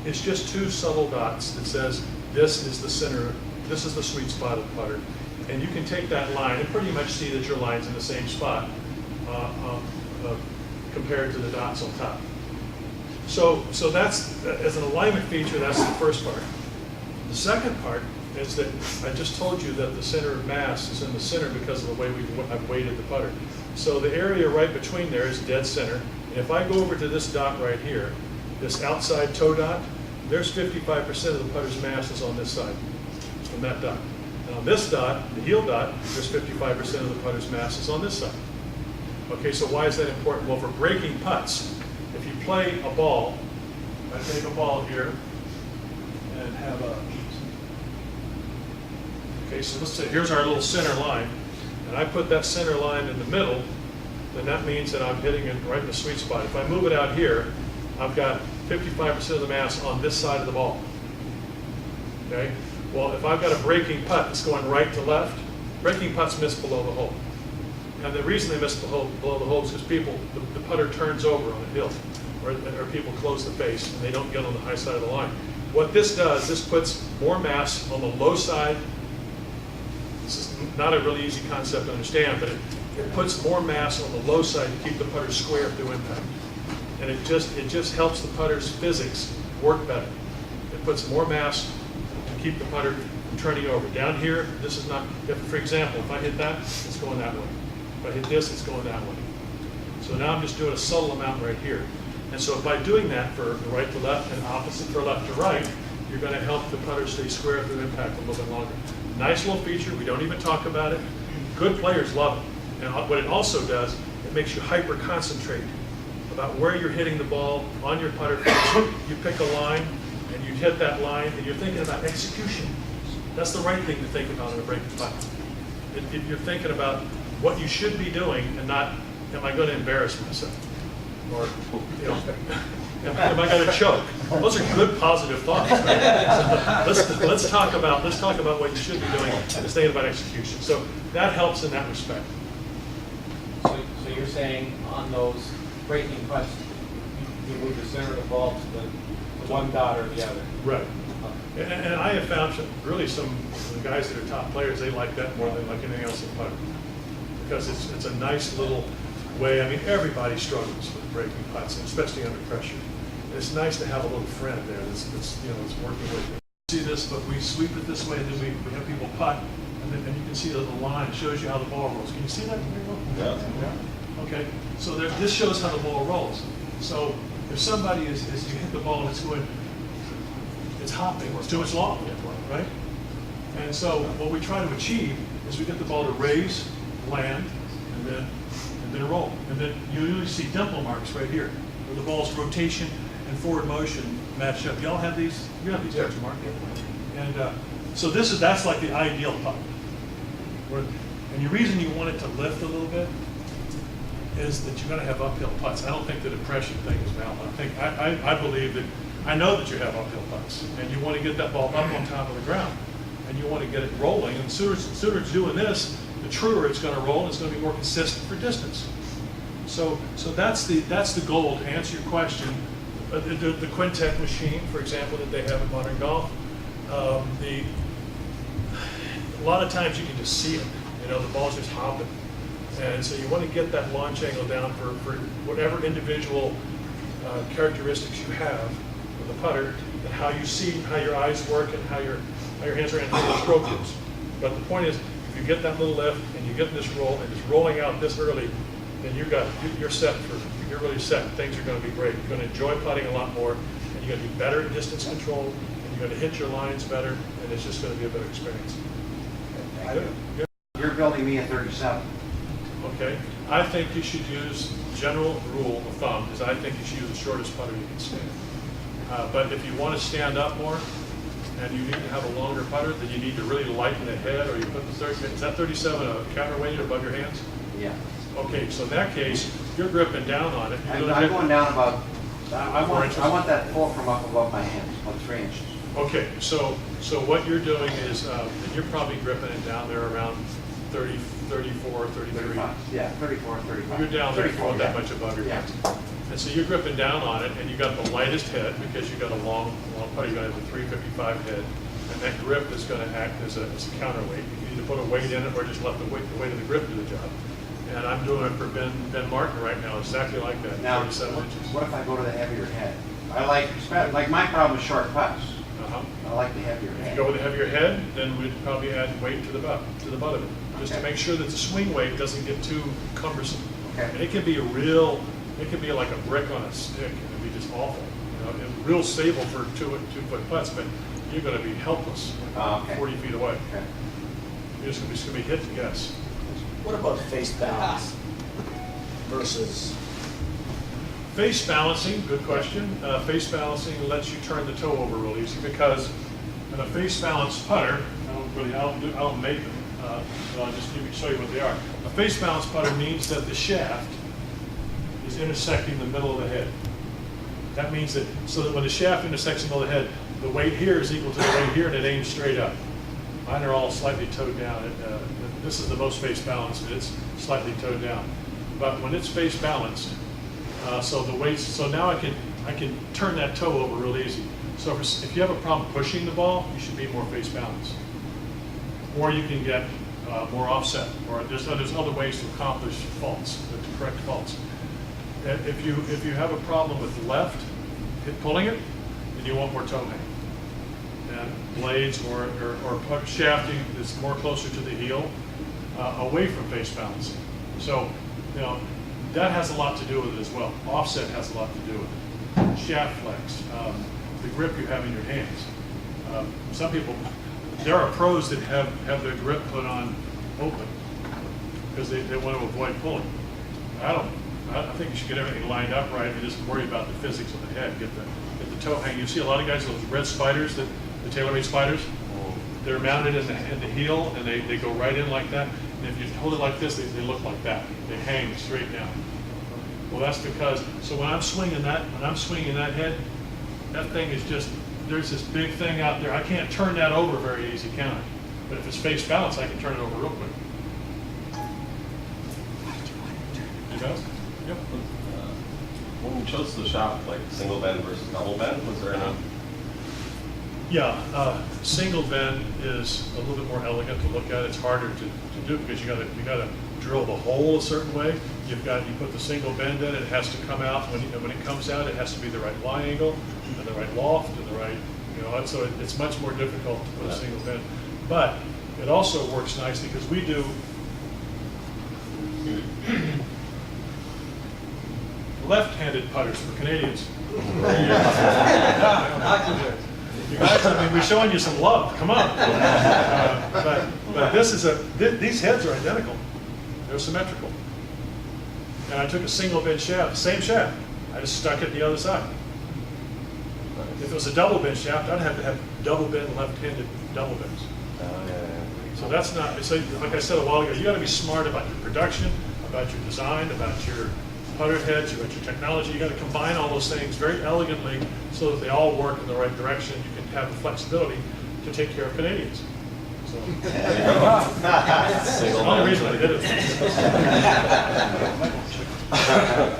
It's just two subtle dots that says this is the center, this is the sweet spot of the putter. And you can take that line and pretty much see that your line's in the same spot compared to the dots on top. So that's, as an alignment feature, that's the first part. The second part is that I just told you that the center of mass is in the center because of the way I've weighted the putter. So the area right between there is dead center. And if I go over to this dot right here, this outside toe dot, there's 55% of the putter's mass is on this side, on that dot. And on this dot, the heel dot, there's 55% of the putter's mass is on this side. Okay, so why is that important? Well, for breaking putts, if you play a ball, I take a ball here and have a, okay, so let's say here's our little center line, and I put that center line in the middle, then that means that I'm hitting it right in the sweet spot. If I move it out here, I've got 55% of the mass on this side of the ball. Okay? Well, if I've got a breaking putt that's going right to left, breaking putts miss below the hole. And the reason they miss below the hole is because the putter turns over on a hill, or people close the face and they don't get on the high side of the line. What this does, this puts more mass on the low side. This is not a really easy concept to understand, but it puts more mass on the low side to keep the putter square through impact. And it just helps the putter's physics work better. It puts more mass to keep the putter from turning over. Down here, this is not, for example, if I hit that, it's going that way. If I hit this, it's going that way. So now I'm just doing a subtle amount right here. And so by doing that for the right to left and opposite for left to right, you're going to help the putter stay square through impact a little bit longer. Nice little feature, we don't even talk about it. Good players love it. And what it also does, it makes you hyper concentrate about where you're hitting the ball on your putter face. You pick a line and you hit that line and you're thinking about execution. That's the right thing to think about in a breaking putt. You're thinking about what you should be doing and not, am I going to embarrass myself? Or, you know, am I going to choke? Those are good, positive thoughts. Right? So let's talk about what you should be doing and thinking about execution. So that helps in that respect. So you're saying on those breaking putts, you move the center of the ball to the one dot or the other. Right. And I have found really some of the guys that are top players, they like that more than like anything else in putter. Because it's a nice little way. I mean, everybody struggles with breaking putts, and especially under pressure. And it's nice to have a little friend there that's working with you. See this, but we sweep it this way, and then we have people putt, and you can see the line shows you how the ball rolls. Can you see that? Yeah. Okay. So this shows how the ball rolls. So if somebody you hit the ball and it's hopping, or it's too much long, right? And so what we try to achieve is we get the ball to raise, land, and then roll. And then you usually see dimple marks right here, where the ball's rotation and forward motion match up. Y'all have these? You have these picture marks. And so that's like the ideal putt. And the reason you want it to lift a little bit is that you're going to have uphill putts. I don't think the depression thing is valid. I believe that, I know that you have uphill putts, and you want to get that ball up on top of the ground, and you want to get it rolling. And the sooner it's doing this, the truer it's going to roll, and it's going to be more consistent for distance. So that's the goal. To answer your question, the Quintet machine, for example, that they have in modern golf, a lot of times you can just see it. You know, the ball's just hopping. And so you want to get that launch angle down for whatever individual characteristics you have with the putter, and how you see, how your eyes work, and how your hands are, and how your stroke is. But the point is, if you get that little lift and you get this roll, and it's rolling out this early, then you're set you're really set. Things are going to be great. You're going to enjoy putting a lot more, and you're going to be better at distance control, and you're going to hit your lines better, and it's just going to be a better experience. You're building me a 37. Okay, I think you should use, general rule of thumb is I think you should use the shortest putter you can stand. But if you want to stand up more and you need to have a longer putter, then you need to really lighten the head, or you put the 37, is that 37 counterweighted above your hands? Yeah. Okay, so in that case, you're gripping down on it. I'm going down about, I want that fulcrum up above my hands, about 3 inches. Okay, so what you're doing is, you're probably gripping it down there around 30, 34, 33. 35. Yeah, 34, 35. You're down there, 34, that much above your hands. And so you're gripping down on it, and you got the lightest head because you got a long putter. You got a 355 head, and that grip is going to act as a counterweight. You can either put a weight in it or just let the weight of the grip do the job. And I'm doing it for Ben Martin right now, exactly like that, Now, 37 inches. what if I go to the heavier head? I like my problem is short putts. Uh-huh. I like the heavier If head. you go with a heavier head, then we'd probably add weight to the butt of it, just to Okay. make sure that the swing weight doesn't get too cumbersome. Okay. And it can be like a brick on a stick, and it'd be just awful. You know, and real stable for 2-foot putts, but you're going to be helpless Okay. 40 feet away. Okay. You're just going to be hit and guess. What about face balance versus? Face balancing, good question. Face balancing lets you turn the toe over real easy because in a face balanced putter, I don't make them, so I'll just show you what they are. A face balanced putter means that the shaft is intersecting the middle of the head. That means that, so that when the shaft intersects the middle of the head, the weight here is equal to the weight here and it aims straight up. Mine are all slightly toed down. This is the most face balanced, and it's slightly toed down. But when it's face balanced, so now I can turn that toe over real easy. So if you have a problem pushing the ball, you should be more face balanced. Or you can get more offset, or there's other ways to accomplish faults, to correct faults. If you have a problem with left pulling it, then you want more toe hang. And blades or shafting that's more closer to the heel, away from face balancing. So, you know, that has a lot to do with it as well. Offset has a lot to do with it. Shaft flex, the grip you have in your hands. Some people, there are pros that have their grip put on open because they want to avoid pulling. I think you should get everything lined up right and just worry about the physics of the head. Get the toe hang. You see a lot of guys with those red spiders, the TaylorMade spiders. They're mounted in the heel and they go right in like that. And if you hold it like this, they look like that. They hang straight down. Well, that's because, so when I'm swinging that head, that thing is just, there's this big thing out there. I can't turn that over very easy, can I? But if it's face balance, I can turn it over real quick. You know? Yep. When you chose the shaft, like single bend versus double bend, was there any? Yeah, single bend is a little bit more elegant to look at. It's harder to do because you got to drill the hole a certain way. You put the single bend in, it has to come out. When it comes out, it has to be the right lie angle and the right loft and the right, so it's much more difficult to put a single bend. But it also works nicely because we do left-handed putters for Canadians. You guys, we're showing you some love. Come on. But these heads are identical. They're symmetrical. And I took a single bend shaft, same shaft. I just stuck it the other side. If it was a double bend shaft, I'd have to have double bend left-handed double bends. So that's not. So like I said a while ago, you got to be smart about your production, about your design, about your putter heads, about your technology. You got to combine all those things very elegantly so that they all work in the right direction. You can have the flexibility to take care of Canadians. So that's the only reason I did it.